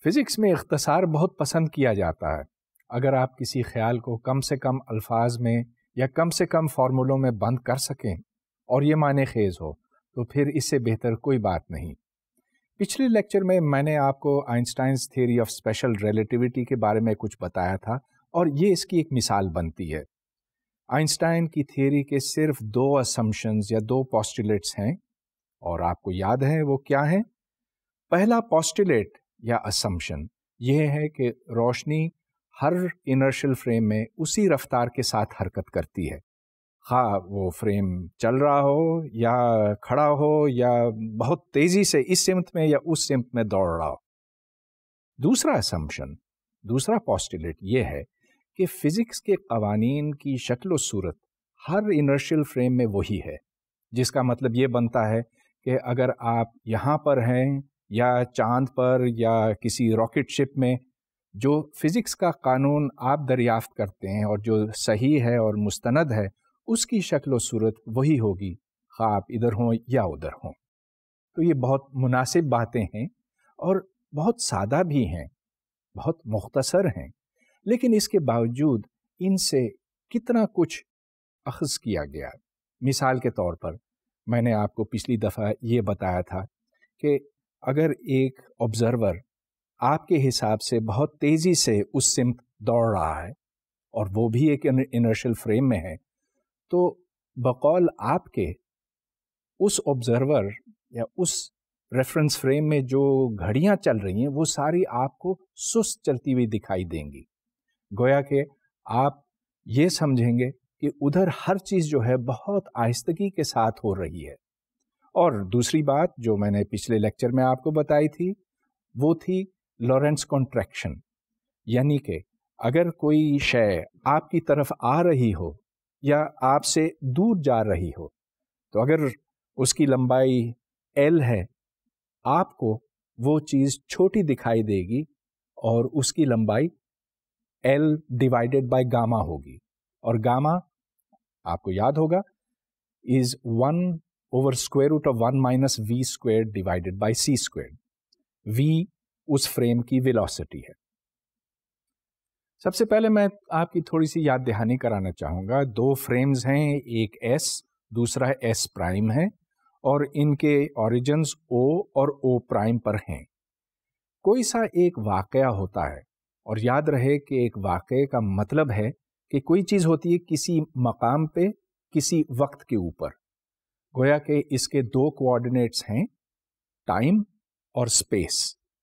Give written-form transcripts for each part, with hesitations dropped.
Physics میں اختصار بہت پسند کیا جاتا ہے. اگر آپ کسی خیال کو کم سے کم الفاظ میں یا کم سے کم فارمولوں میں بند کر سکیں اور یہ معنی خیز ہو تو پھر اس سے بہتر کوئی بات نہیں. پچھلے لیکچر میں نے آپ کو آئنسٹائنز تھیوری آف اسپیشل ریلیٹیوٹی کے بارے میں کچھ بتایا تھا اور یہ اس کی ایک مثال بنتی ہے. آئنسٹائن کی تھیوری کے صرف 2 اسمپشنز یا 2 پوسٹولیٹس ہیں اور آپ کو یاد ہے وہ کیا ہیں. پہلا پوسٹولیٹ یا اسمپشن یہ ہے کہ روشنی ہر انرشل فریم میں اسی رفتار کے ساتھ حرکت کرتی ہے، خواہ وہ فریم چل رہا ہو یا کھڑا ہو یا بہت تیزی سے اس سمت میں یا اس سمت میں دوڑ رہا ہو. دوسرا اسمپشن، دوسرا پوسٹولیٹ یہ ہے کہ فزکس کے قوانین کی شکل و صورت ہر انرشل فریم میں وہی ہے، جس کا مطلب یہ بنتا ہے کہ اگر آپ یہاں پر ہیں یا چاند پر یا کسی راکٹ شپ میں، جو فزکس کا قانون آپ دریافت کرتے ہیں اور جو صحیح ہے اور مستند ہے اس کی شکل و صورت وہی ہوگی، خواہ آپ ادھر ہوں یا ادھر ہوں. تو یہ بہت مناسب باتیں ہیں اور بہت سادہ بھی ہیں، بہت مختصر ہیں، لیکن اس کے باوجود ان سے کتنا کچھ اخذ کیا گیا. مثال کے طور پر میں نے آپ کو پچھلی دفعہ یہ بتایا تھا کہ اگر ایک آبزرور آپ کے حساب سے بہت تیزی سے اس سمت دوڑ رہا ہے اور وہ بھی ایک انرشل فریم میں ہے، تو بقول آپ کے اس آبزرور یا اس ریفرنس فریم میں جو گھڑیاں چل رہی ہیں وہ ساری آپ کو سست چلتی ہوئی دکھائی دیں گی. گویا کہ آپ یہ سمجھیں گے کہ ادھر ہر چیز جو ہے بہت آہستگی کے ساتھ ہو رہی ہے. اور دوسری بات جو میں نے پچھلے لیکچر میں آپ کو بتائی تھی وہ تھی لورنس کانٹریکشن، یعنی کہ اگر کوئی شے آپ کی طرف آ رہی ہو یا آپ سے دور جا رہی ہو تو اگر اس کی لمبائی L ہے، آپ کو وہ چیز چھوٹی دکھائی دے گی اور اس کی لمبائی L ڈیوائڈیڈ بائی گاما ہوگی، اور گاما آپ کو یاد ہوگا is 1/√1 - v² divided by c². v اس فریم کی ویلوسٹی ہے. سب سے پہلے میں آپ کی تھوڑی سی یاد دہانی کرانا چاہوں گا. 2 فریمز ہیں، ایک S دوسرا S' ہے، اور ان کے اوریجنز O اور O' پر ہیں. کوئی سا ایک واقعہ ہوتا ہے، اور یاد رہے کہ ایک واقعے کا مطلب ہے کہ کوئی چیز ہوتی ہے کسی مقام پہ کسی وقت کے اوپر. گویا کہ اس کے 2 کوآرڈینیٹس ہیں، ٹائم اور اسپیس.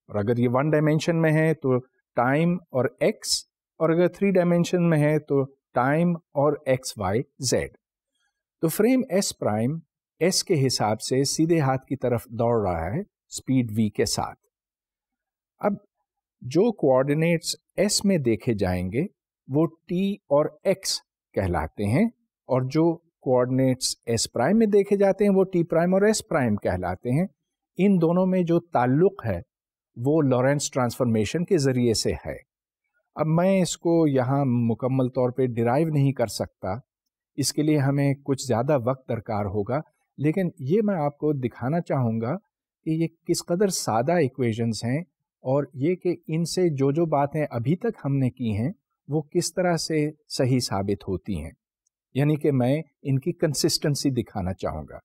اور اگر یہ 1 ڈائمینشن میں ہے تو ٹائم اور X، اور اگر 3 ڈائمینشن میں ہے تو ٹائم اور XYZ. تو فریم S' کے حساب سے سیدھے ہاتھ کی طرف دوڑ رہا ہے اسپیڈ v کے ساتھ. اب جو کوآرڈینیٹس S میں دیکھے جائیں گے وہ T اور X کہلاتے ہیں، اور جو کوآرڈینیٹس S' میں دیکھے جاتے ہیں وہ T' اور S' کہلاتے ہیں. ان دونوں میں جو تعلق ہے وہ لورنس ٹرانسفارمیشن کے ذریعے سے ہے. اب میں اس کو یہاں مکمل طور پہ ڈرائیو نہیں کر سکتا، اس کے لیے ہمیں کچھ زیادہ وقت درکار ہوگا، لیکن یہ میں آپ کو دکھانا چاہوں گا کہ یہ کس قدر سادہ ایکویشنز ہیں، اور یہ کہ ان سے جو باتیں ابھی تک ہم نے کی ہیں وہ کس طرح سے صحیح ثابت ہوتی ہیں. یعنی کہ میں ان کی کنسسٹنسی دکھانا چاہوں گا.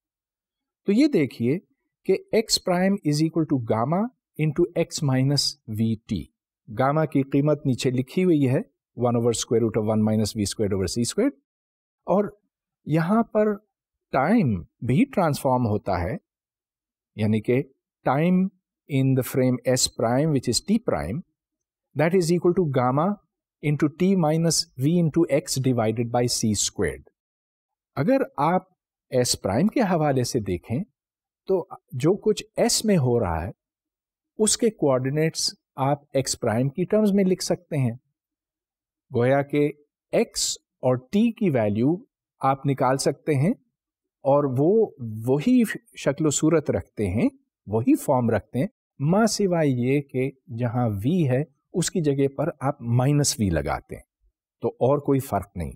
تو یہ دیکھیے کہ X' = gamma into X - vt. Gamma کی قیمت نیچے لکھی ہوئی ہے 1/√1 - v²/c²، اور یہاں پر ٹائم بھی ٹرانسفارم ہوتا ہے، یعنی کہ time in the frame S' which is T', that is equal to gamma into T minus V into X divided by c². اگر آپ S' کے حوالے سے دیکھیں تو جو کچھ S میں ہو رہا ہے اس کے کوآرڈینیٹس آپ X' کی ٹرمز میں لکھ سکتے ہیں. گویا کہ X اور T کی ویلیو آپ نکال سکتے ہیں، اور وہ وہی شکل و صورت رکھتے ہیں، وہی فارم رکھتے ہیں، ماں سوائے یہ کہ جہاں V ہے اس کی جگہ پر آپ -V لگاتے ہیں، تو اور کوئی فرق نہیں.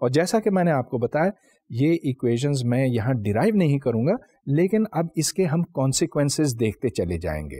اور جیسا کہ میں نے آپ کو بتایا یہ ایکویشنز میں یہاں ڈیرائیو نہیں کروں گا، لیکن اب اس کے ہم کانسیکوینسز دیکھتے چلے جائیں گے.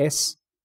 S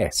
S।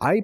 I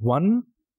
1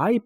I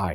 I।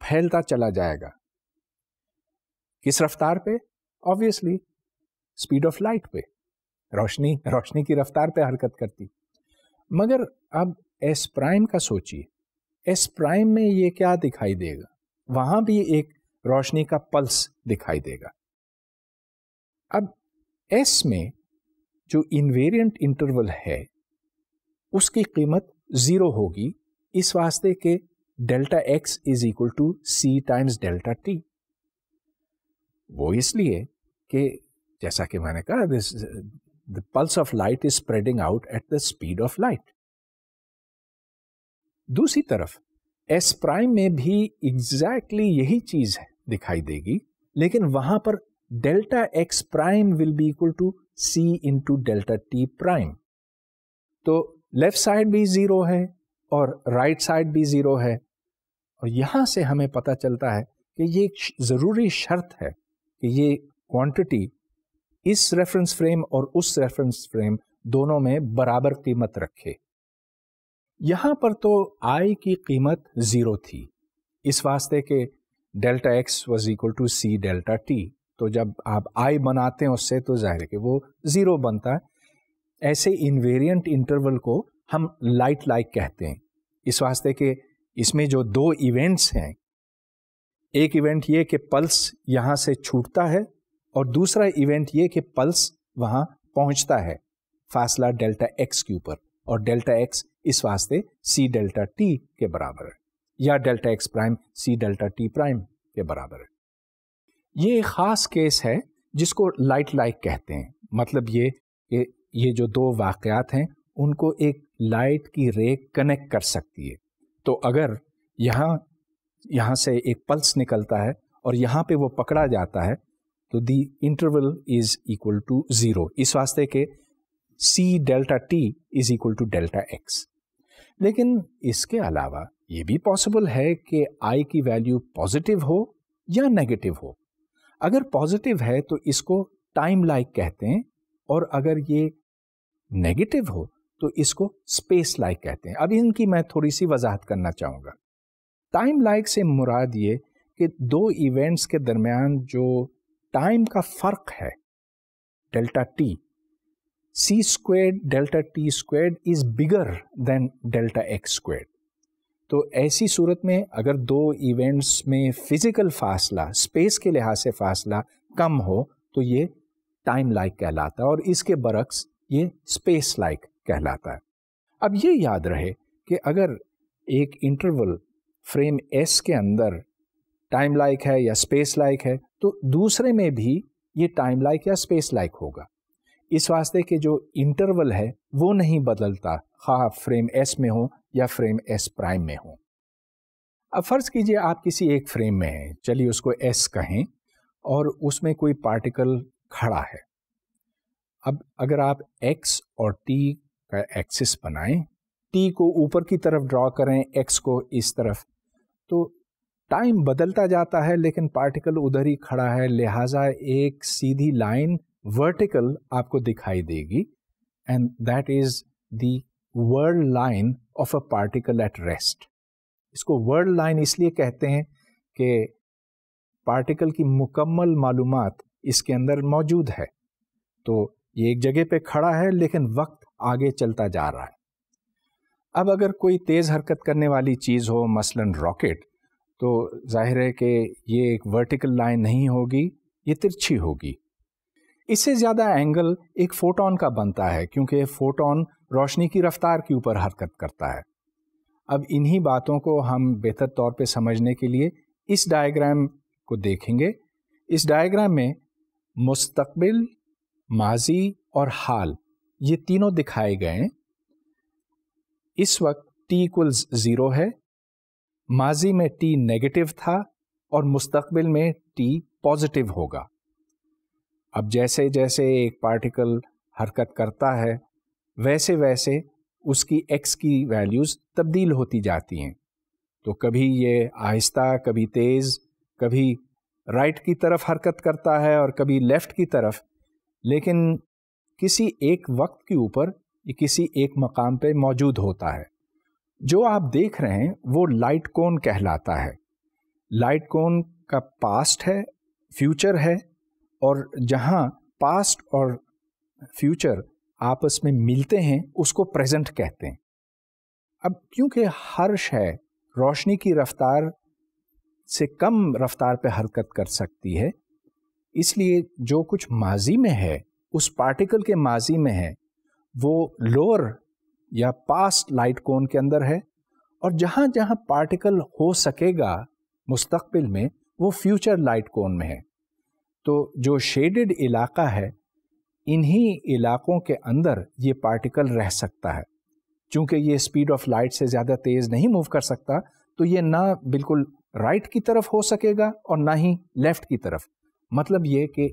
پھیلتا چلا جائے گا. کس رفتار پہ؟ آبویسلی اسپیڈ آف لائٹ پہ. روشنی کی رفتار پہ حرکت کرتی. مگر اب ایس پرائم کا سوچیے. ایس پرائم میں یہ کیا دکھائی دے گا؟ وہاں بھی ایک روشنی کا پلس دکھائی دے گا. اب ایس میں جو انویرینٹ انٹرول ہے اس کی قیمت 0 ہوگی، اس واسطے کہ delta x is equal to C times delta t. وہ اس لیے کہ جیسا کہ میں نے کہا the pulse of light is spreading out at the speed of light. دوسری طرف ایس پرائم میں بھی ایگزیکٹلی یہی چیز دکھائی دے گی، لیکن وہاں پر delta X prime will be equal to C into delta T prime. تو لیفٹ سائڈ بھی 0 ہے اور رائٹ سائڈ بھی 0 ہے. اور یہاں سے ہمیں پتہ چلتا ہے کہ یہ ایک ضروری شرط ہے کہ یہ کوانٹٹی اس ریفرنس فریم اور اس ریفرنس فریم دونوں میں برابر قیمت رکھے. یہاں پر تو آئی کی قیمت 0 تھی، اس واسطے کہ delta x was equal to c delta t. تو جب آپ آئی بناتے ہیں اس سے تو ظاہر ہے کہ وہ 0 بنتا ہے. ایسے انویرینٹ انٹرول کو ہم لائٹ کہتے ہیں، اس واسطے کہ اس میں جو 2 ایونٹس ہیں، ایک ایونٹ یہ کہ پلس یہاں سے چھوٹتا ہے اور دوسرا ایونٹ یہ کہ پلس وہاں پہنچتا ہے فاصلہ ڈیلٹا ایکس کے اوپر، اور ڈیلٹا ایکس اس واسطے سی ڈیلٹا ٹی کے برابر ہے، یا ڈیلٹا ایکس پرائم سی ڈیلٹا ٹی پرائم کے برابر ہے. یہ ایک خاص کیس ہے جس کو لائٹ کہتے ہیں. مطلب یہ کہ یہ جو 2 واقعات ہیں ان کو ایک لائٹ کی رے کنیکٹ کر سکتی ہے. تو اگر یہاں سے ایک پلس نکلتا ہے اور یہاں پہ وہ پکڑا جاتا ہے تو the interval is equal to 0، اس واسطے کہ C delta T is equal to delta X. لیکن اس کے علاوہ یہ بھی پاسبل ہے کہ آئی کی ویلیو پازیٹیو ہو یا نیگیٹو ہو. اگر پازیٹیو ہے تو اس کو ٹائم لائک کہتے ہیں، اور اگر یہ نیگیٹو ہو تو اس کو اسپیس لائک کہتے ہیں. اب ان کی میں تھوڑی سی وضاحت کرنا چاہوں گا. ٹائم لائک سے مراد یہ کہ 2 ایونٹس کے درمیان جو ٹائم کا فرق ہے ڈیلٹا ٹی، سی اسکوائرڈ ڈیلٹا ٹی اسکوائرڈ از بگر دین ڈیلٹا ایکس اسکوائرڈ. تو ایسی صورت میں اگر 2 ایونٹس میں فزیکل فاصلہ، اسپیس کے لحاظ سے فاصلہ کم ہو تو یہ ٹائم لائک کہلاتا ہے، اور اس کے برعکس یہ اسپیس لائک کہلاتا ہے. اب یہ یاد رہے کہ اگر ایک انٹرول فریم ایس کے اندر ٹائم لائک ہے یا اسپیس لائک ہے تو دوسرے میں بھی یہ ٹائم لائک یا اسپیس لائک ہوگا، اس واسطے کہ جو انٹرول ہے وہ نہیں بدلتا، خواہ فریم ایس میں ہو یا فریم ایس پرائم میں ہو. اب فرض کیجئے آپ کسی ایک فریم میں ہیں، چلیے اس کو ایس کہیں، اور اس میں کوئی پارٹیکل کھڑا ہے. اب اگر آپ ایکس اور ٹی کا ایکسس بنائیں، ٹی کو اوپر کی طرف ڈرا کریں، ایکس کو اس طرف، تو ٹائم بدلتا جاتا ہے لیکن پارٹیکل ادھر ہی کھڑا ہے، لہٰذا ایک سیدھی لائن ورٹیکل آپ کو دکھائی دے گی، and that is the world line of a particle at rest. اس کو ورلڈ لائن اس لیے کہتے ہیں کہ پارٹیکل کی مکمل معلومات اس کے اندر موجود ہے. تو یہ ایک جگہ پہ کھڑا ہے لیکن وقت آگے چلتا جا رہا ہے. اب اگر کوئی تیز حرکت کرنے والی چیز ہو، مثلاً راکٹ، تو ظاہر ہے کہ یہ ایک ورٹیکل لائن نہیں ہوگی، یہ ترچھی ہوگی. اس سے زیادہ اینگل ایک فوٹون کا بنتا ہے کیونکہ فوٹون روشنی کی رفتار کے اوپر حرکت کرتا ہے. اب انہی باتوں کو ہم بہتر طور پہ سمجھنے کے لیے اس ڈائیگرام کو دیکھیں گے. اس ڈائیگرام میں مستقبل، ماضی اور حال یہ تینوں دکھائے گئے ہیں. اس وقت ٹی ایکولز 0 ہے، ماضی میں ٹی نیگیٹو تھا اور مستقبل میں ٹی پازیٹیو ہوگا. اب جیسے جیسے ایک پارٹیکل حرکت کرتا ہے ویسے ویسے اس کی ایکس کی ویلیوز تبدیل ہوتی جاتی ہیں. تو کبھی یہ آہستہ، کبھی تیز، کبھی رائٹ کی طرف حرکت کرتا ہے اور کبھی لیفٹ کی طرف، لیکن کسی ایک وقت کے اوپر یہ کسی ایک مقام پہ موجود ہوتا ہے. جو آپ دیکھ رہے ہیں وہ لائٹ کون کہلاتا ہے. لائٹ کون کا پاسٹ ہے، فیوچر ہے، اور جہاں پاسٹ اور فیوچر آپس میں ملتے ہیں اس کو پریزنٹ کہتے ہیں۔ اب کیونکہ ہر شے روشنی کی رفتار سے کم رفتار پہ حرکت کر سکتی ہے، اس لیے جو کچھ ماضی میں ہے، اس پارٹیکل کے ماضی میں ہے، وہ لوور یا پاسٹ لائٹ کون کے اندر ہے، اور جہاں جہاں پارٹیکل ہو سکے گا مستقبل میں وہ فیوچر لائٹ کون میں ہے۔ تو جو شیڈڈ علاقہ ہے، انہی علاقوں کے اندر یہ پارٹیکل رہ سکتا ہے۔ چونکہ یہ اسپیڈ آف لائٹ سے زیادہ تیز نہیں موو کر سکتا، تو یہ نہ بالکل رائٹ کی طرف ہو سکے گا اور نہ ہی لیفٹ کی طرف۔ مطلب یہ کہ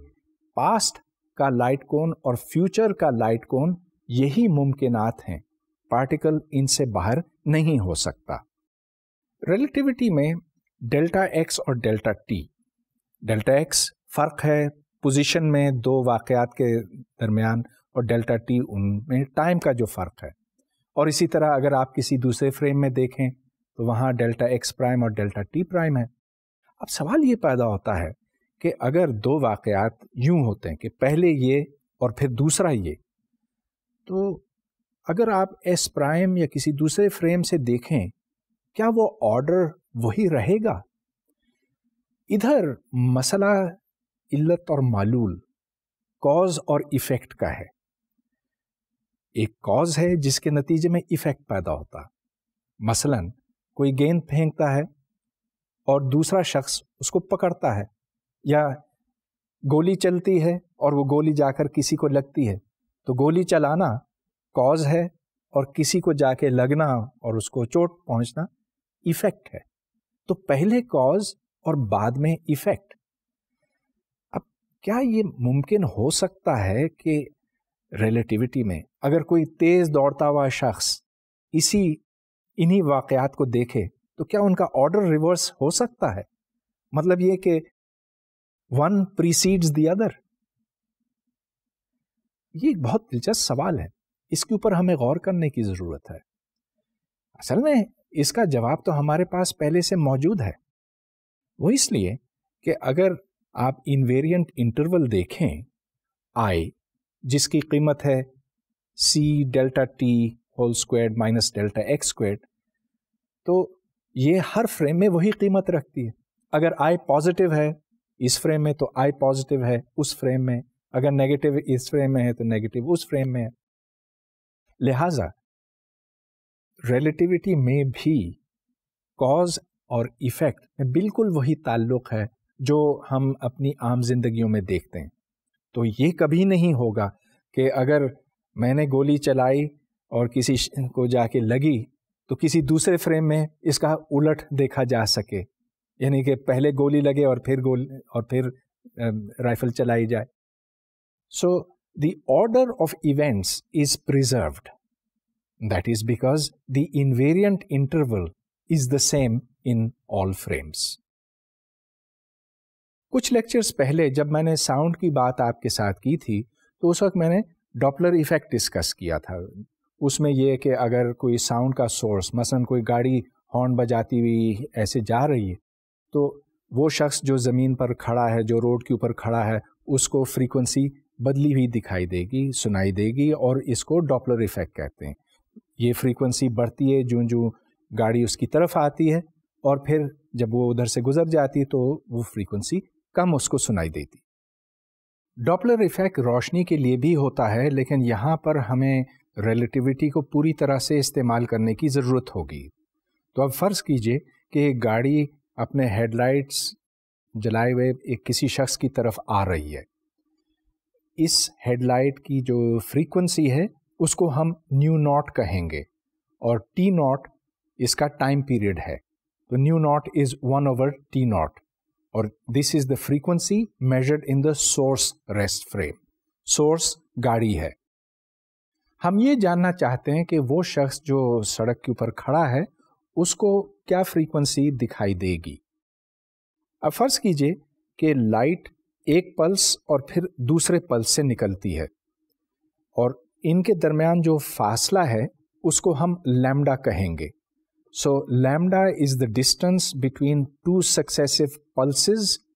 پاسٹ کا لائٹ کون اور فیوچر کا لائٹ کون یہی ممکنات ہیں، پارٹیکل ان سے باہر نہیں ہو سکتا۔ ریلیٹیوٹی میں ڈیلٹا ایکس اور ڈیلٹا ٹی، ڈیلٹا ایکس فرق ہے پوزیشن میں دو واقعات کے درمیان، اور ڈیلٹا ٹی ان میں ٹائم کا جو فرق ہے۔ اور اسی طرح اگر آپ کسی دوسرے فریم میں دیکھیں تو وہاں ڈیلٹا ایکس پرائم اور ڈیلٹا ٹی پرائم ہے۔ اب سوال یہ پیدا ہوتا ہے کہ اگر دو واقعات یوں ہوتے ہیں کہ پہلے یہ اور پھر دوسرا یہ، تو اگر آپ ایس پرائم یا کسی دوسرے فریم سے دیکھیں، کیا وہ آرڈر وہی رہے گا؟ ادھر مسئلہ علت اور معلول، کاز اور ایفیکٹ کا ہے۔ ایک کاز ہے جس کے نتیجے میں ایفیکٹ پیدا ہوتا، مثلا کوئی گیند پھینکتا ہے اور دوسرا شخص اس کو پکڑتا ہے، یا گولی چلتی ہے اور وہ گولی جا کر کسی کو لگتی ہے، تو گولی چلانا کاز ہے اور کسی کو جا کے لگنا اور اس کو چوٹ پہنچنا ایفیکٹ ہے۔ تو پہلے کاز اور بعد میں ایفیکٹ۔ اب کیا یہ ممکن ہو سکتا ہے کہ ریلیٹیوٹی میں اگر کوئی تیز دوڑتا ہوا شخص انہی واقعات کو دیکھے تو کیا ان کا آرڈر ریورس ہو سکتا ہے؟ مطلب یہ کہ ون پریسیڈز دی ادر۔ یہ ایک بہت دلچسپ سوال ہے، اس کے اوپر ہمیں غور کرنے کی ضرورت ہے۔ اصل میں اس کا جواب تو ہمارے پاس پہلے سے موجود ہے، وہ اس لیے کہ اگر آپ انویرینٹ انٹرول دیکھیں آئی، جس کی قیمت ہے C delta T whole squared minus delta X squared, تو یہ ہر فریم میں وہی قیمت رکھتی ہے۔ اگر آئی پازیٹیو ہے اس فریم میں تو آئی پازیٹیو ہے اس فریم میں، اگر نیگیٹو اس فریم میں ہے تو نیگیٹو اس فریم میں ہے۔ لہذا ریلیٹیوٹی میں بھی کاز اور ایفیکٹ میں بالکل وہی تعلق ہے جو ہم اپنی عام زندگیوں میں دیکھتے ہیں۔ تو یہ کبھی نہیں ہوگا کہ اگر میں نے گولی چلائی اور کسی کو جا کے لگی تو کسی دوسرے فریم میں اس کا الٹ دیکھا جا سکے، یعنی کہ پہلے گولی لگے اور پھر رائفل چلائی جائے۔ So the order of events is preserved, that is because the invariant interval is the same in all frames. کچھ لیکچرز پہلے جب میں نے ساؤنڈ کی بات آپ کے ساتھ کی تھی تو اس وقت میں نے ڈاپلر ایفیکٹ ڈسکس کیا تھا۔ اس میں یہ کہ اگر کوئی ساؤنڈ کا سورس، مثلا کوئی گاڑی ہارن بجاتی ہوئی ایسے جا رہی ہے، تو وہ شخص جو زمین پر کھڑا ہے، جو روڈ کے اوپر کھڑا ہے، اس کو فریکوینسی بدلی ہوئی دکھائی دے گی، سنائی دے گی، اور اس کو ڈاپلر ایفیکٹ کہتے ہیں۔ یہ فریکوینسی بڑھتی ہے جوں جوں گاڑی اس کی طرف آتی ہے، اور پھر جب وہ ادھر سے گزر جاتی ہے تو وہ فریکوینسی کم اس کو سنائی دیتی۔ ڈاپلر ایفیکٹ روشنی کے لیے بھی ہوتا ہے، لیکن یہاں پر ہمیں ریلیٹیوٹی کو پوری طرح سے استعمال کرنے کی ضرورت ہوگی۔ تو اب فرض کیجئے کہ ایک گاڑی اپنے ہیڈ لائٹس جلائے ہوئے ایک کسی شخص کی طرف آ رہی ہے۔ اس ہیڈ لائٹ کی جو فریکوینسی ہے اس کو ہم نیو ناٹ کہیں گے، اور ٹی ناٹ اس کا ٹائم پیریڈ ہے، تو new not is 1/T naught, اور this is the frequency measured in the source rest frame. Source گاڑی ہے۔ ہم یہ جاننا چاہتے ہیں کہ وہ شخص جو سڑک کے اوپر کھڑا ہے اس کو کیا فریکوینسی دکھائی دے گی۔ اب فرض کیجئے کہ لائٹ ایک پلس اور پھر دوسرے پلس سے نکلتی ہے، اور ان کے درمیان جو فاصلہ ہے اس کو ہم لیمڈا کہیں گے۔ So lambda is the distance between two successive pulses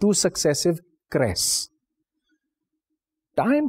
two successive crests. Time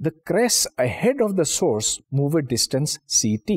the crests ahead of the source move a distance ct.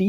t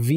v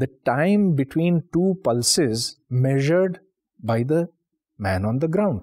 the time between two pulses measured by the man on the ground.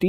t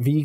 v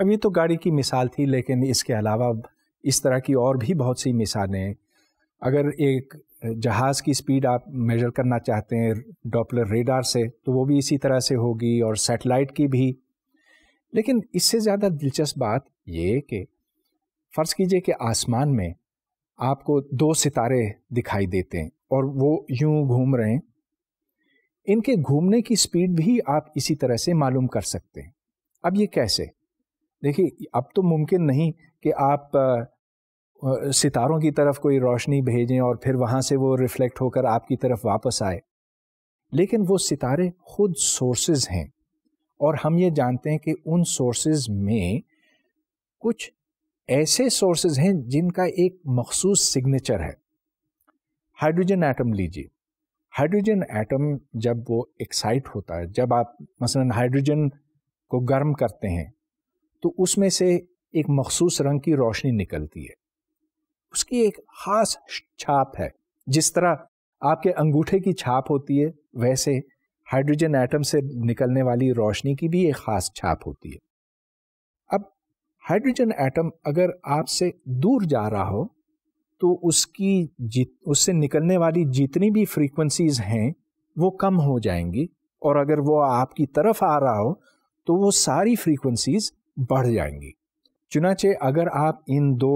اب یہ تو گاڑی کی مثال تھی، لیکن اس کے علاوہ اس طرح کی اور بھی بہت سی مثالیں ہیں. اگر ایک جہاز کی سپیڈ آپ میجر کرنا چاہتے ہیں ڈاپلر ریڈار سے تو وہ بھی اسی طرح سے ہوگی، اور سیٹلائٹ کی بھی. لیکن اس سے زیادہ دلچسپ بات یہ کہ فرض کیجئے کہ آسمان میں آپ کو 2 ستارے دکھائی دیتے ہیں اور وہ یوں گھوم رہے ہیں. ان کے گھومنے کی سپیڈ بھی آپ اسی طرح سے معلوم کر سکتے ہیں. اب یہ کیسے؟ دیکھیے، اب تو ممکن نہیں کہ آپ ستاروں کی طرف کوئی روشنی بھیجیں اور پھر وہاں سے وہ ریفلیکٹ ہو کر آپ کی طرف واپس آئے. لیکن وہ ستارے خود سورسز ہیں، اور ہم یہ جانتے ہیں کہ ان سورسز میں کچھ ایسے سورسز ہیں جن کا ایک مخصوص سگنیچر ہے. ہائیڈروجن ایٹم لیجیے. ہائیڈروجن ایٹم جب وہ ایکسائٹ ہوتا ہے، جب آپ مثلا ہائیڈروجن کو گرم کرتے ہیں تو اس میں سے ایک مخصوص رنگ کی روشنی نکلتی ہے. اس کی ایک خاص چھاپ ہے. جس طرح آپ کے انگوٹھے کی چھاپ ہوتی ہے، ویسے ہائیڈروجن ایٹم سے نکلنے والی روشنی کی بھی ایک خاص چھاپ ہوتی ہے. اب ہائیڈروجن ایٹم اگر آپ سے دور جا رہا ہو تو اس سے نکلنے والی جتنی بھی فریکوینسیز ہیں وہ کم ہو جائیں گی، اور اگر وہ آپ کی طرف آ رہا ہو تو وہ ساری فریکوینسیز بڑھ جائیں گی. چنانچہ اگر آپ ان 2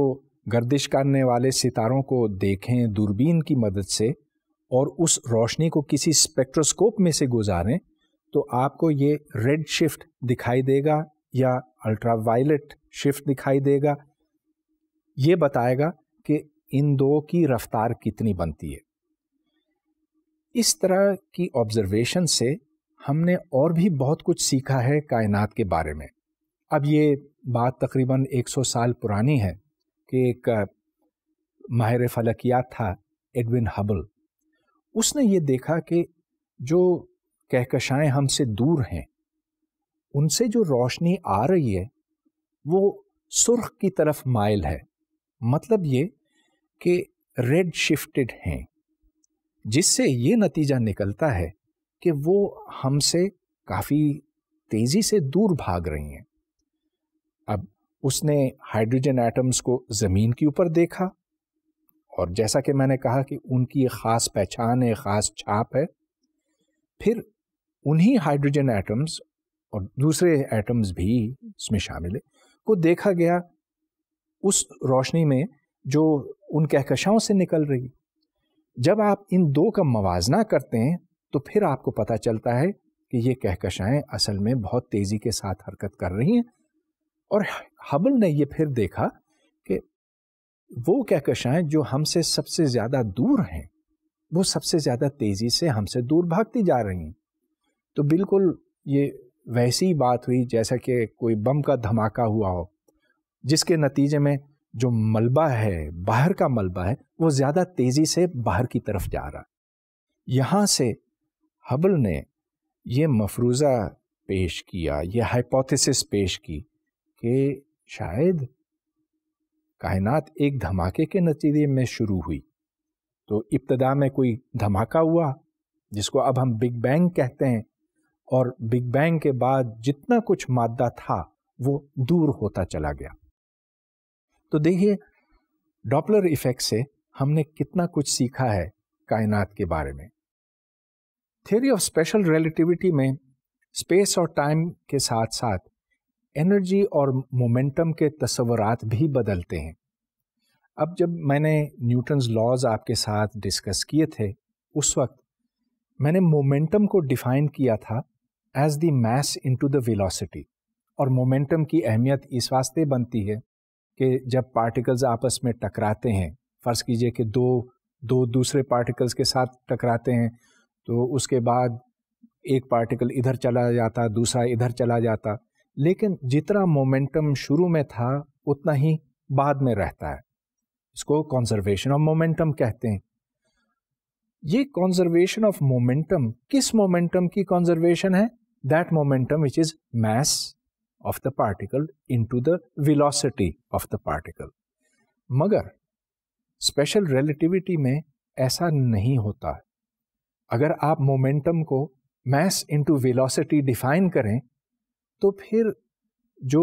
گردش کرنے والے ستاروں کو دیکھیں دوربین کی مدد سے اور اس روشنی کو کسی اسپیکٹروسکوپ میں سے گزاریں تو آپ کو یہ ریڈ شفٹ دکھائی دے گا یا الٹرا وائلٹ شفٹ دکھائی دے گا. یہ بتائے گا کہ ان 2 کی رفتار کتنی بنتی ہے. اس طرح کی آبزرویشن سے ہم نے اور بھی بہت کچھ سیکھا ہے کائنات کے بارے میں. اب یہ بات تقریباً 100 سال پرانی ہے کہ ایک ماہر فلکیات تھا ایڈون ہبل. اس نے یہ دیکھا کہ جو کہکشائیں ہم سے دور ہیں ان سے جو روشنی آ رہی ہے وہ سرخ کی طرف مائل ہے. مطلب یہ کہ ریڈ شفٹڈ ہیں، جس سے یہ نتیجہ نکلتا ہے کہ وہ ہم سے کافی تیزی سے دور بھاگ رہی ہیں. اب اس نے ہائیڈروجن ایٹمز کو زمین کے اوپر دیکھا، اور جیسا کہ میں نے کہا کہ ان کی ایک خاص پہچان ہے، خاص چھاپ ہے. پھر انہی ہائیڈروجن ایٹمز اور دوسرے ایٹمز بھی اس میں شامل ہے کو دیکھا گیا اس روشنی میں جو ان کہکشاؤں سے نکل رہی. جب آپ ان 2 کا موازنہ کرتے ہیں تو پھر آپ کو پتہ چلتا ہے کہ یہ کہکشائیں اصل میں بہت تیزی کے ساتھ حرکت کر رہی ہیں. اور ہبل نے یہ پھر دیکھا کہ وہ کہکشائیں جو ہم سے سب سے زیادہ دور ہیں وہ سب سے زیادہ تیزی سے ہم سے دور بھاگتی جا رہی ہیں. تو بالکل یہ ویسی بات ہوئی جیسا کہ کوئی بم کا دھماکہ ہوا ہو، جس کے نتیجے میں جو ملبہ ہے، باہر کا ملبہ ہے، وہ زیادہ تیزی سے باہر کی طرف جا رہا. یہاں سے ہبل نے یہ مفروضہ پیش کیا، یہ ہائپوتھیسس پیش کی کہ شاید کائنات ایک دھماکے کے نتیجے میں شروع ہوئی. تو ابتدا میں کوئی دھماکہ ہوا جس کو اب ہم بگ بینگ کہتے ہیں، اور بگ بینگ کے بعد جتنا کچھ مادہ تھا وہ دور ہوتا چلا گیا. تو دیکھیے ڈاپلر ایفیکٹ سے ہم نے کتنا کچھ سیکھا ہے کائنات کے بارے میں. تھیوری آف اسپیشل ریلیٹیوٹی میں اسپیس اور ٹائم کے ساتھ ساتھ انرجی اور مومنٹم کے تصورات بھی بدلتے ہیں. اب جب میں نے نیوٹنز لاز آپ کے ساتھ ڈسکس کیے تھے اس وقت میں نے مومنٹم کو ڈیفائن کیا تھا as the mass into the velocity. اور مومنٹم کی اہمیت اس واسطے بنتی ہے کہ جب پارٹیکلز آپس میں ٹکراتے ہیں، فرض کیجئے کہ دو دوسرے پارٹیکلز کے ساتھ ٹکراتے ہیں، تو اس کے بعد ایک پارٹیکل ادھر چلا جاتا، دوسرا ادھر چلا جاتا، لیکن جتنا مومنٹم شروع میں تھا اتنا ہی بعد میں رہتا ہے. اس کو کنزرویشن آف مومنٹم کہتے ہیں. یہ کنزرویشن آف مومنٹم کس مومنٹم کی کنزرویشن ہے؟ That momentum which is mass of the particle into the velocity of the particle. مگر اسپیشل ریلیٹیوٹی میں ایسا نہیں ہوتا. اگر آپ مومنٹم کو میس انٹو ویلوسٹی ڈیفائن کریں تو پھر جو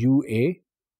uA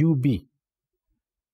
uB।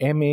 ma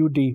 ud,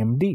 md।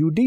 ud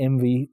mv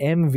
mv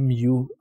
mu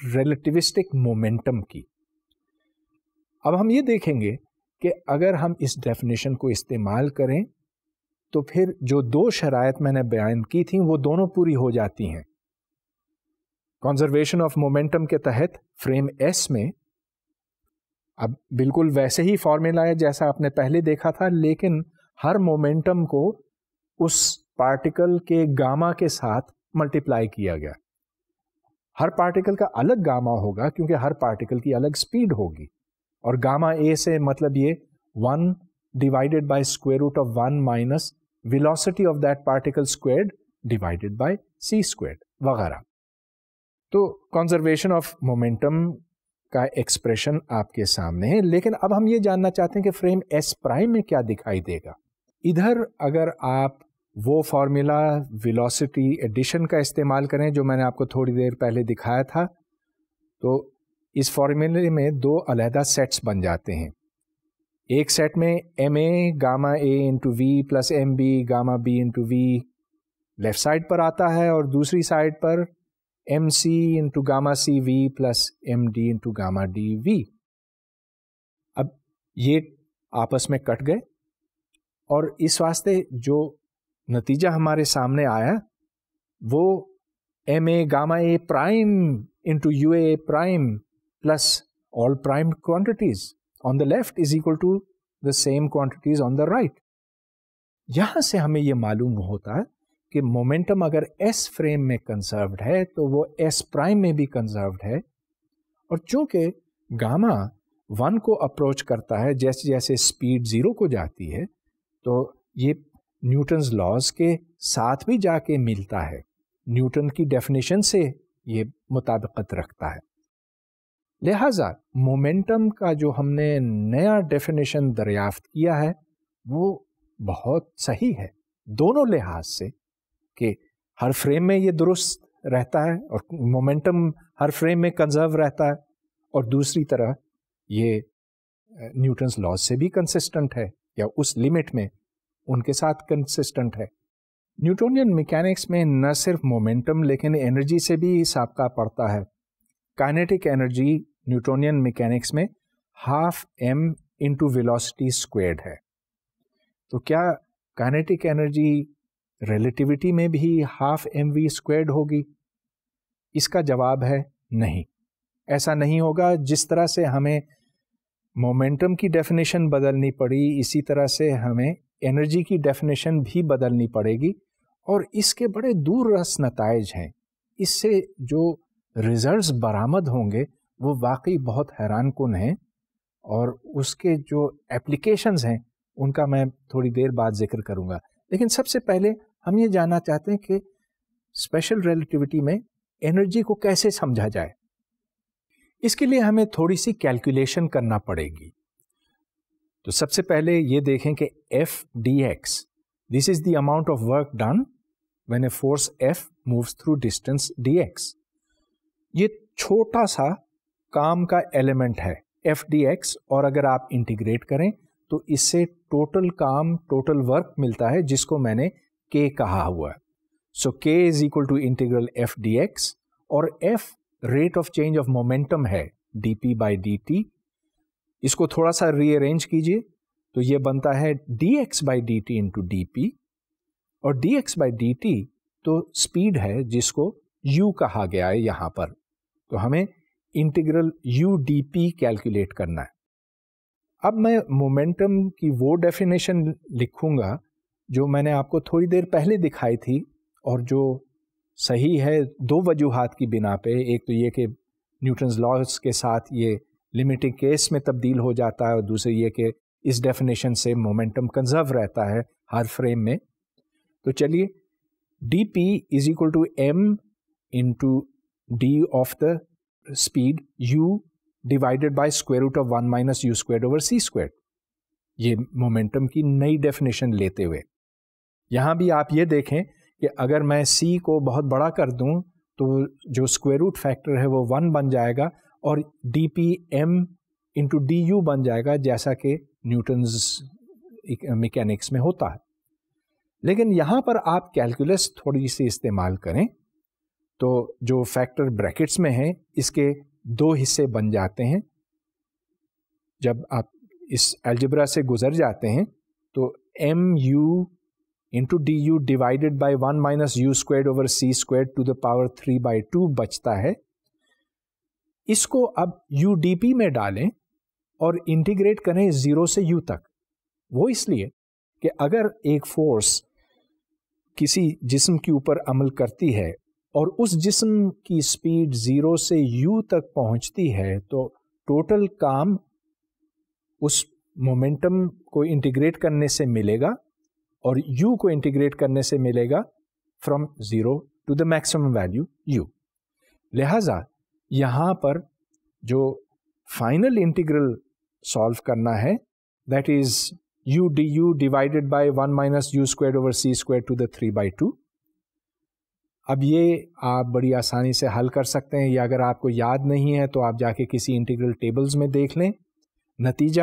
relativistic momentum کی. اب ہم یہ دیکھیں گے کہ اگر ہم اس ڈیفینیشن کو استعمال کریں تو پھر جو دو شرائط میں نے بیان کی تھیں وہ دونوں پوری ہو جاتی ہیں. کنزرویشن آف مومنٹم کے تحت فریم ایس میں اب بالکل ویسے ہی فارمولا ہے جیسا آپ نے پہلے دیکھا تھا، لیکن ہر مومنٹم کو اس پارٹیکل کے گاما کے ساتھ ملٹیپلائی کیا گیا. ہر پارٹیکل کا الگ گاما ہوگا کیونکہ ہر پارٹیکل کی الگ سپیڈ ہوگی، اور گاما اے سے مطلب یہ 1 divided by square root of 1 minus velocity of that particle squared divided by c squared وغیرہ. تو کنزرویشن آف مومنٹم کا ایکسپریشن آپ کے سامنے ہے، لیکن اب ہم یہ جاننا چاہتے ہیں کہ فریم ایس پرائم میں کیا دکھائی دے گا. ادھر اگر آپ وہ فارمولا ویلوسٹی ایڈیشن کا استعمال کریں جو میں نے آپ کو تھوڑی دیر پہلے دکھایا تھا، تو اس فارمولے میں دو علیحدہ سیٹس بن جاتے ہیں. ایک سیٹ میں M a gamma A into V plus M B gamma B into V left side پر آتا ہے، اور دوسری سائڈ پر M C into gamma C V plus M D into gamma D V. اب یہ آپس میں کٹ گئے، اور اس واسطے جو نتیجہ ہمارے سامنے آیا وہ m a gamma a prime into u a prime plus all prime quantities on the left is equal to the same quantities on the right. یہاں سے ہمیں یہ معلوم ہوتا ہے کہ مومنٹم اگر ایس فریم میں کنزروڈ ہے تو وہ ایس پرائم میں بھی کنزروڈ ہے، اور چونکہ گاما 1 کو اپروچ کرتا ہے جیسے جیسے اسپیڈ 0 کو جاتی ہے، تو یہ نیوٹنز لاز کے ساتھ بھی جا کے ملتا ہے، نیوٹن کی ڈیفینیشن سے یہ مطابقت رکھتا ہے. لہذا مومنٹم کا جو ہم نے نیا ڈیفینیشن دریافت کیا ہے وہ بہت صحیح ہے دونوں لحاظ سے، کہ ہر فریم میں یہ درست رہتا ہے اور مومنٹم ہر فریم میں کنزرو رہتا ہے، اور دوسری طرح یہ نیوٹنز لاز سے بھی کنسسٹنٹ ہے، یا اس لمٹ میں ان کے ساتھ کنسسٹنٹ ہے. نیوٹونین میکینکس میں نہ صرف مومنٹم لیکن انرجی سے بھی سابقہ پڑتا ہے. کائنیٹک انرجی نیوٹونین میکینکس میں half m into velocity squared ہے. تو کیا کائنیٹک انرجی ریلیٹیوٹی میں بھی ہاف ایم وی اسکوائرڈ ہوگی؟ اس کا جواب ہے نہیں، ایسا نہیں ہوگا. جس طرح سے ہمیں مومنٹم کی ڈیفینیشن بدلنی پڑی، اسی طرح سے ہمیں انرجی کی ڈیفینیشن بھی بدلنی پڑے گی، اور اس کے بڑے دور رس نتائج ہیں. اس سے جو ریزلٹس برآمد ہوں گے وہ واقعی بہت حیران کن ہیں، اور اس کے جو اپلیکیشنز ہیں ان کا میں تھوڑی دیر بعد ذکر کروں گا. لیکن سب سے پہلے ہم یہ جاننا چاہتے ہیں کہ اسپیشل ریلیٹیوٹی میں انرجی کو کیسے سمجھا جائے. اس کے لیے ہمیں تھوڑی سی کیلکولیشن کرنا پڑے گی. تو سب سے پہلے یہ دیکھیں کہ F D x, this is the amount of work done when a force F moves through distance d x. یہ چھوٹا سا کام کا ایلیمنٹ ہے ایف ڈی ایکس، اور اگر آپ انٹیگریٹ کریں تو اس سے ٹوٹل کام، ٹوٹل ورک ملتا ہے جس کو میں نے کے کہا ہوا ہے. So K is equal to integral F D X, اور F rate of change of momentum ہے D P by D T. اس کو تھوڑا سا ری ارینج کیجئے تو یہ بنتا ہے D X by D T into D P, اور D X by D T تو اسپیڈ ہے جس کو یو کہا گیا ہے یہاں پر. تو ہمیں integral U D P calculate کرنا ہے. اب میں مومنٹم کی وہ ڈیفینیشن لکھوں گا جو میں نے آپ کو تھوڑی دیر پہلے دکھائی تھی، اور جو صحیح ہے دو وجوہات کی بنا پہ. ایک تو یہ کہ نیوٹنز لاز کے ساتھ یہ لمیٹنگ کیس میں تبدیل ہو جاتا ہے، اور دوسرے یہ کہ اس ڈیفینیشن سے مومنٹم کنزرو رہتا ہے ہر فریم میں. تو چلیے d p is equal to m into d of the speed u divided by square root of 1 minus u square over C square. یہ مومنٹم کی نئی ڈیفینیشن لیتے ہوئے یہاں بھی آپ یہ دیکھیں کہ اگر میں سی کو بہت بڑا کر دوں تو جو اسکوائر روٹ فیکٹر ہے وہ 1 بن جائے گا، اور d p m into d u بن جائے گا جیسا کہ نیوٹنز میکینکس میں ہوتا ہے. لیکن یہاں پر آپ کیلکولس تھوڑی سی استعمال کریں تو جو فیکٹر بریکٹس میں ہیں اس کے دو حصے بن جاتے ہیں. جب آپ اس الجبرا سے گزر جاتے ہیں تو m u into d you divided by 1 minus you squared over C squared to the power 3/2 بچتا ہے. اس کو اب یو ڈی پی میں ڈالیں اور انٹیگریٹ کریں 0 سے یو تک. وہ اس لیے کہ اگر ایک فورس کسی جسم کے اوپر عمل کرتی ہے اور اس جسم کی سپیڈ 0 سے یو تک پہنچتی ہے تو ٹوٹل کام اس مومنٹم کو انٹیگریٹ کرنے سے ملے گا اور یو کو انٹیگریٹ کرنے سے ملے گا from 0 to the maximum value U. لہذا یہاں پر جو فائنل انٹیگرل سالو کرنا ہے that is U D you divided by 1 minus you squared over C square to the 3/2. اب یہ آپ بڑی آسانی سے حل کر سکتے ہیں, یا اگر آپ کو یاد نہیں ہے تو آپ جا کے کسی انٹیگرل ٹیبلز میں دیکھ لیں. نتیجہ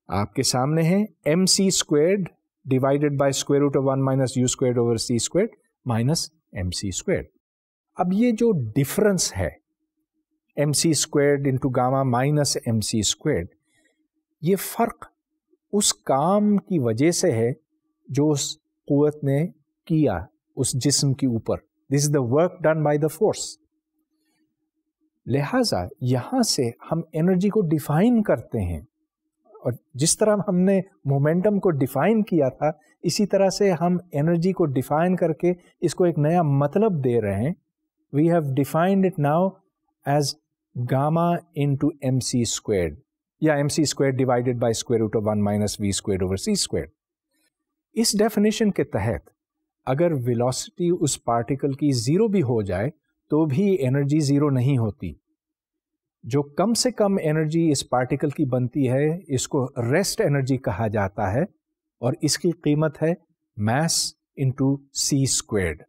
آپ کے سامنے ہے m C squared divided by square root of 1 minus you squared over C squared minus m C squared. اب یہ جو ڈفرنس ہے ایم سی squared into gamma minus m سی اسکوائرڈ, یہ فرق اس کام کی وجہ سے ہے جو اس قوت نے کیا اس جسم کے اوپر. This is the work done by the force. لہذا یہاں سے ہم انرجی کو ڈیفائن کرتے ہیں, اور جس طرح ہم نے مومنٹم کو ڈیفائن کیا تھا اسی طرح سے ہم انرجی کو ڈیفائن کر کے اس کو ایک نیا مطلب دے رہے ہیں. We have defined it now as gamma into M C squared, یا M C squared divided by square root of 1 minus V squared over C squared. اس ڈیفینیشن کے تحت اگر ویلوسٹی اس پارٹیکل کی 0 بھی ہو جائے تو بھی انرجی 0 نہیں ہوتی. جو کم سے کم انرجی اس پارٹیکل کی بنتی ہے اس کو ریسٹ انرجی کہا جاتا ہے, اور اس کی قیمت ہے میس انٹو سی اسکوائرڈ.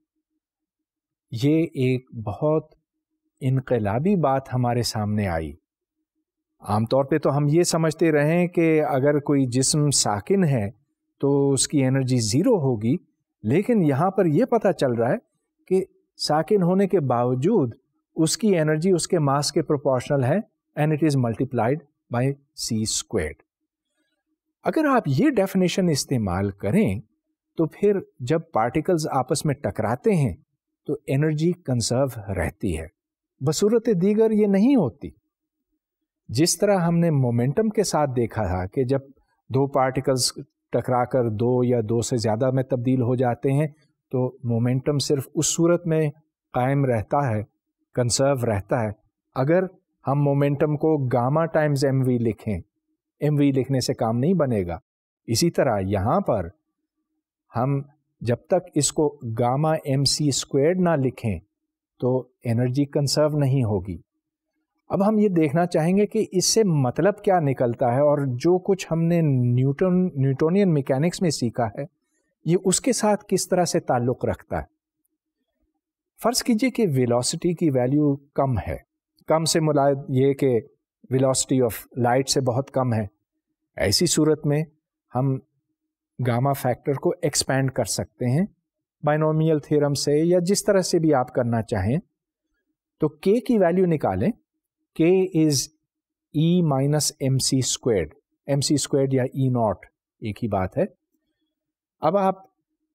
یہ ایک بہت انقلابی بات ہمارے سامنے آئی. عام طور پہ تو ہم یہ سمجھتے رہیں کہ اگر کوئی جسم ساکن ہے تو اس کی انرجی 0 ہوگی, لیکن یہاں پر یہ پتہ چل رہا ہے کہ ساکن ہونے کے باوجود اس کی انرجی اس کے ماس کے پروپورشنل ہے, and it is multiplied by c squared. اگر آپ یہ ڈیفینیشن استعمال کریں تو پھر جب پارٹیکلز آپس میں ٹکراتے ہیں تو انرجی کنزرو رہتی ہے. بصورت دیگر یہ نہیں ہوتی. جس طرح ہم نے مومنٹم کے ساتھ دیکھا تھا کہ جب دو پارٹیکلز ٹکرا کر 2 یا 2 سے زیادہ میں تبدیل ہو جاتے ہیں تو مومنٹم صرف اس صورت میں قائم رہتا ہے, کنسرو رہتا ہے, اگر ہم مومنٹم کو گاما ٹائمز ایم وی لکھیں. ایم وی لکھنے سے کام نہیں بنے گا. اسی طرح یہاں پر ہم جب تک اس کو گاما ایم سی اسکوائرڈ نہ لکھیں تو انرجی کنسرو نہیں ہوگی. اب ہم یہ دیکھنا چاہیں گے کہ اس سے مطلب کیا نکلتا ہے, اور جو کچھ ہم نے نیوٹونین میکینکس میں سیکھا ہے یہ اس کے ساتھ کس طرح سے تعلق رکھتا ہے. فرض کیجئے کہ ویلوسٹی کی ویلیو کم ہے. کم سے مراد یہ کہ ویلوسٹی آف لائٹ سے بہت کم ہے. ایسی صورت میں ہم گاما فیکٹر کو ایکسپینڈ کر سکتے ہیں بائنومیل تھیورم سے, یا جس طرح سے بھی آپ کرنا چاہیں. تو k کی ویلیو نکالیں. k is e minus m C squared. M C squared یا ای ناٹ ایک ہی بات ہے. اب آپ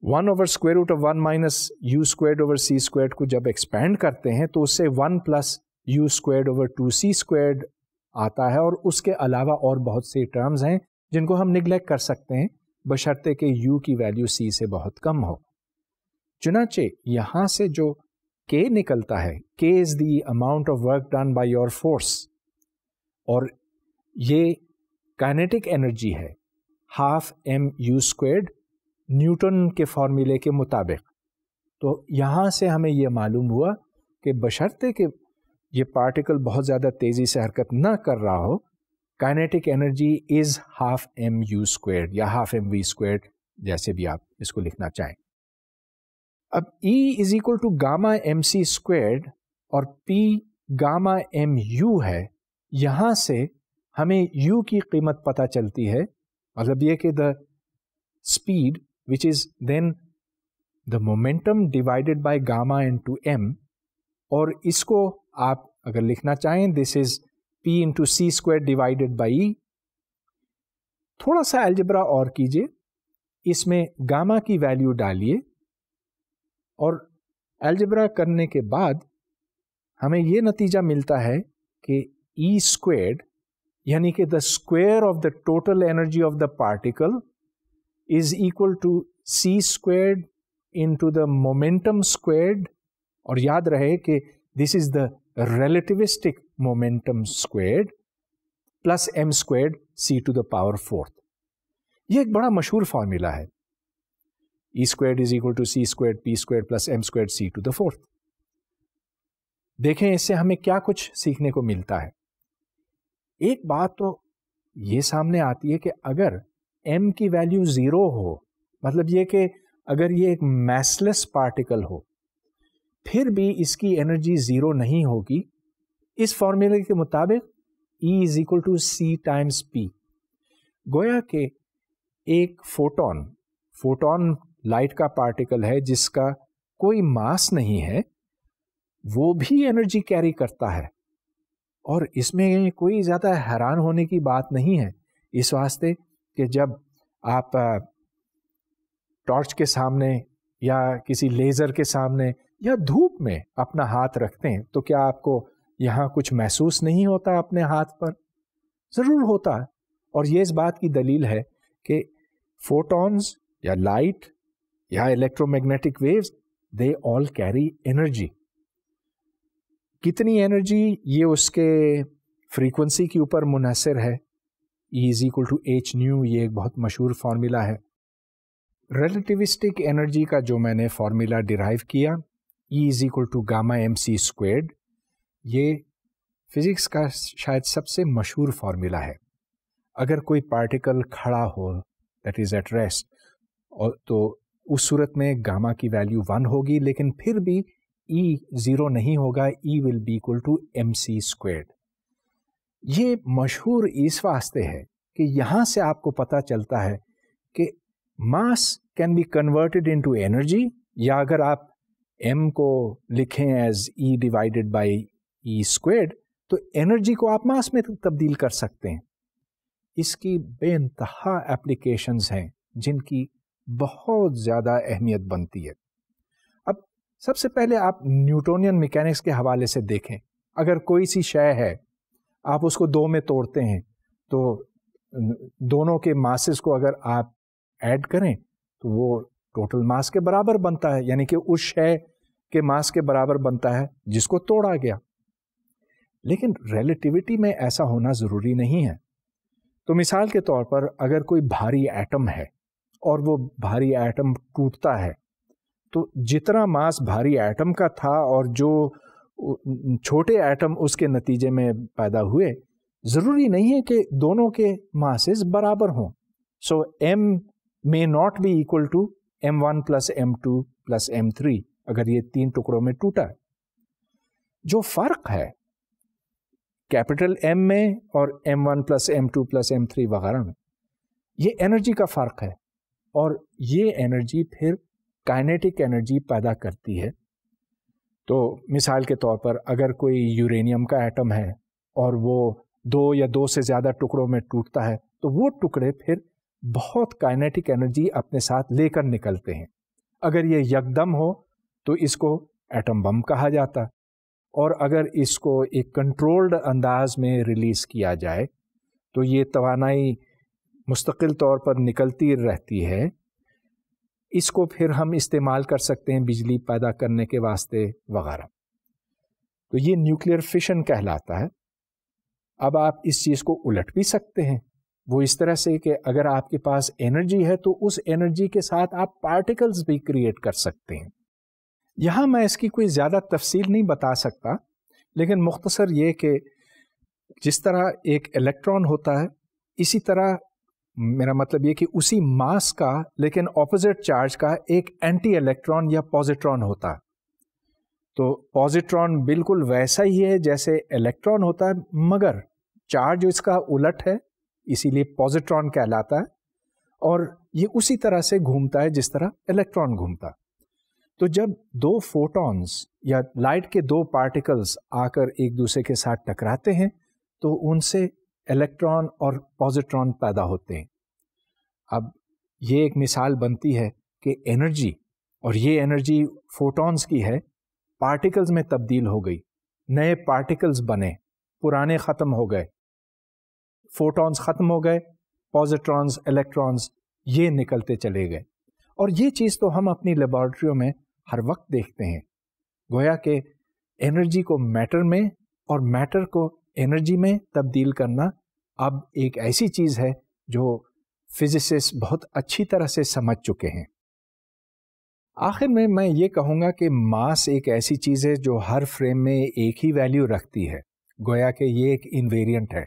1 over square root of 1 minus you squared over C squared کو جب ایکسپینڈ کرتے ہیں تو اس سے 1 plus u squared over 2 c squared آتا ہے, اور اس کے علاوہ اور بہت سی ٹرمز ہیں جن کو ہم نگلیکٹ کر سکتے ہیں بشرطے کہ یو کی ویلیو سی سے بہت کم ہو. چنانچہ یہاں سے جو k نکلتا ہے, k is the amount of work done by your force, اور یہ کائنیٹک انرجی ہے half M you squared Newton کے فارمولے کے مطابق. تو یہاں سے ہمیں یہ معلوم ہوا کہ بشرطے کہ یہ پارٹیکل بہت زیادہ تیزی سے حرکت نہ کر رہا ہو, kinetic energy is half M you squared یا ہاف ایم وی اسکوائرڈ, جیسے بھی آپ اس کو لکھنا چاہیں. اب E is equal to gamma M C squared اور P گاما ایم یو ہے. یہاں سے ہمیں U کی قیمت پتہ چلتی ہے, مطلب یہ کہ the speed which is then the momentum divided by gamma into M اور اس کو آپ اگر لکھنا چاہیں this is P into C square divided by E. تھوڑا سا الجبرا اور کیجئے, اس میں گاما کی ویلیو ڈالیے, اور الجبرا کرنے کے بعد ہمیں یہ نتیجہ ملتا ہے کہ ای اسکوائرڈ یعنی کہ the square of the total energy of the particle is equal to C squared into the momentum squared, اور یاد رہے کہ this is the relativistic momentum squared plus M squared C to the power fourth. یہ ایک بڑا مشہور formula ہے, E squared is equal to C squared P squared plus M squared C to the fourth. دیکھیں اس سے ہمیں کیا کچھ سیکھنے کو ملتا ہے. ایک بات تو یہ سامنے آتی ہے کہ اگر ایم کی ویلیو 0 ہو, مطلب یہ کہ اگر یہ ایک میسلیس پارٹیکل ہو, پھر بھی اس کی انرجی 0 نہیں ہوگی. اس فارمولے کے مطابق E is equal to C times P. گویا کہ ایک فوٹون لائٹ کا پارٹیکل ہے جس کا کوئی ماس نہیں ہے, وہ بھی انرجی کیری کرتا ہے, اور اس میں کوئی زیادہ حیران ہونے کی بات نہیں ہے, اس واسطے کہ جب آپ ٹارچ کے سامنے یا کسی لیزر کے سامنے یا دھوپ میں اپنا ہاتھ رکھتے ہیں تو کیا آپ کو یہاں کچھ محسوس نہیں ہوتا اپنے ہاتھ پر؟ ضرور ہوتا ہے. اور یہ اس بات کی دلیل ہے کہ فوٹونز یا لائٹ یا electro magnetic waves they all carry energy. کتنی انرجی یہ اس کے فریکوینسی کے اوپر منحصر ہے. E is equal to h nu, یہ ایک بہت مشہور فارمولا ہے. ریلیٹیوسٹک انرجی کا جو میں نے فارمولا ڈیرائیو کیا, E is equal to gamma M C squared, یہ فزکس کا شاید سب سے مشہور فارمولا ہے. اگر کوئی پارٹیکل کھڑا ہو دیٹ از ایٹ ریسٹ, تو اس صورت میں گاما کی ویلیو 1 ہوگی, لیکن پھر بھی E 0 نہیں ہوگا. E will be equal to m C squared. یہ مشہور اس واسطے ہے کہ یہاں سے آپ کو پتہ چلتا ہے کہ mass can be converted into energy, یا اگر آپ m کو لکھیں as E divided by E squared تو انرجی کو آپ ماس میں تبدیل کر سکتے ہیں. اس کی بے انتہا اپلیکیشنز ہیں جن کی بہت زیادہ اہمیت بنتی ہے. اب سب سے پہلے آپ نیوٹونین میکینکس کے حوالے سے دیکھیں. اگر کوئی سی شے ہے, آپ اس کو 2 میں توڑتے ہیں, تو دونوں کے ماسز کو اگر آپ ایڈ کریں تو وہ ٹوٹل ماس کے برابر بنتا ہے, یعنی کہ اس شے کے ماس کے برابر بنتا ہے جس کو توڑا گیا. لیکن ریلیٹیوٹی میں ایسا ہونا ضروری نہیں ہے. تو مثال کے طور پر اگر کوئی بھاری ایٹم ہے اور وہ بھاری ایٹم ٹوٹتا ہے, تو جتنا ماس بھاری ایٹم کا تھا اور جو چھوٹے ایٹم اس کے نتیجے میں پیدا ہوئے, ضروری نہیں ہے کہ دونوں کے ماسز برابر ہوں. سو m may not be equal to m1 plus m2 plus m3 اگر یہ 3 ٹکڑوں میں ٹوٹا ہے. جو فرق ہے کیپٹل M میں اور m1 plus m2 plus m3 وغیرہ میں, یہ انرجی کا فرق ہے, اور یہ انرجی پھر کائنیٹک انرجی پیدا کرتی ہے. تو مثال کے طور پر اگر کوئی یورینیم کا ایٹم ہے اور وہ 2 یا 2 سے زیادہ ٹکڑوں میں ٹوٹتا ہے, تو وہ ٹکڑے پھر بہت کائنیٹک انرجی اپنے ساتھ لے کر نکلتے ہیں. اگر یہ یکدم ہو تو اس کو ایٹم بم کہا جاتا, اور اگر اس کو ایک کنٹرولڈ انداز میں ریلیز کیا جائے تو یہ توانائی مستقل طور پر نکلتی رہتی ہے. اس کو پھر ہم استعمال کر سکتے ہیں بجلی پیدا کرنے کے واسطے وغیرہ. تو یہ نیوکلیئر فشن کہلاتا ہے. اب آپ اس چیز کو الٹ بھی سکتے ہیں, وہ اس طرح سے کہ اگر آپ کے پاس انرجی ہے تو اس انرجی کے ساتھ آپ پارٹیکلز بھی کریٹ کر سکتے ہیں. یہاں میں اس کی کوئی زیادہ تفصیل نہیں بتا سکتا, لیکن مختصر یہ کہ جس طرح ایک الیکٹران ہوتا ہے, اسی طرح میرا مطلب یہ کہ اسی ماس کا لیکن اپوزٹ چارج کا ایک اینٹی الیکٹران یا پوزیٹران ہوتا ہے. تو پوزیٹران بالکل ویسا ہی ہے جیسے الیکٹران ہوتا ہے, مگر چارج اس کا الٹ ہے, اسی لیے پوزیٹران کہلاتا ہے, اور یہ اسی طرح سے گھومتا ہے جس طرح الیکٹران گھومتا. تو جب دو فوٹونز یا لائٹ کے دو پارٹیکلز آ کر ایک دوسرے کے ساتھ ٹکراتے ہیں تو ان سے الیکٹران اور پوزیٹران پیدا ہوتے ہیں. اب یہ ایک مثال بنتی ہے کہ انرجی، اور یہ انرجی فوٹونز کی ہے، پارٹیکلز میں تبدیل ہو گئی، نئے پارٹیکلز بنے، پرانے ختم ہو گئے، فوٹونز ختم ہو گئے، پوزیٹرانز، الیکٹرانز یہ نکلتے چلے گئے. اور یہ چیز تو ہم اپنی لیبارٹریوں میں ہر وقت دیکھتے ہیں. گویا کہ انرجی کو میٹر میں اور میٹر کو انرجی میں تبدیل کرنا اب ایک ایسی چیز ہے جو فزسسٹ بہت اچھی طرح سے سمجھ چکے ہیں. آخر میں یہ کہوں گا کہ ماس ایک ایسی چیز ہے جو ہر فریم میں ایک ہی ویلیو رکھتی ہے، گویا کہ یہ ایک انویرینٹ ہے.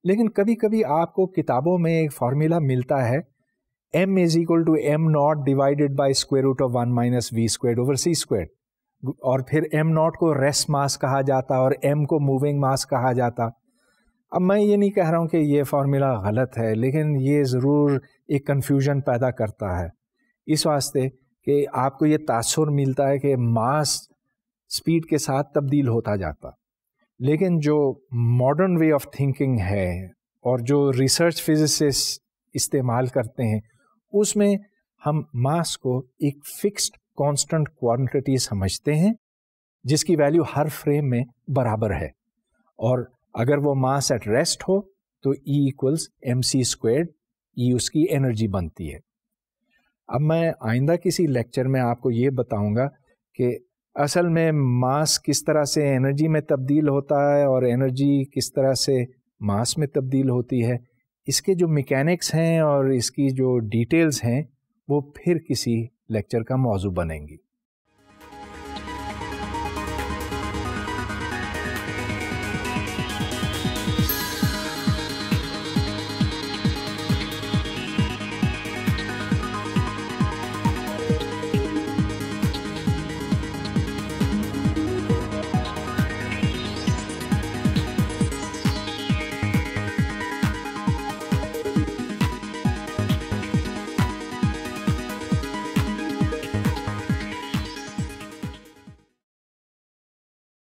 لیکن کبھی کبھی آپ کو کتابوں میں ایک فارمولا ملتا ہے m is equal to m naught divided by square root of 1 minus v squared over c squared، اور پھر m naught کو ریسٹ ماس کہا جاتا اور m کو موونگ ماس کہا جاتا. اب میں یہ نہیں کہہ رہا ہوں کہ یہ فارمولا غلط ہے، لیکن یہ ضرور ایک کنفیوژن پیدا کرتا ہے، اس واسطے کہ آپ کو یہ تاثر ملتا ہے کہ ماس اسپیڈ کے ساتھ تبدیل ہوتا جاتا. لیکن جو ماڈرن وے آف تھنکنگ ہے اور جو ریسرچ فزسسٹ استعمال کرتے ہیں، اس میں ہم ماس کو ایک فکسڈ کانسٹنٹ کوانٹٹی سمجھتے ہیں جس کی ویلیو ہر فریم میں برابر ہے، اور اگر وہ ماس ایٹ ریسٹ ہو تو E ایکولز mc²، E اس کی انرجی بنتی ہے. اب میں آئندہ کسی لیکچر میں آپ کو یہ بتاؤں گا کہ اصل میں ماس کس طرح سے انرجی میں تبدیل ہوتا ہے اور انرجی کس طرح سے ماس میں تبدیل ہوتی ہے. اس کے جو میکینکس ہیں اور اس کی جو ڈیٹیلز ہیں وہ پھر کسی لیکچر کا موضوع بنیں گی.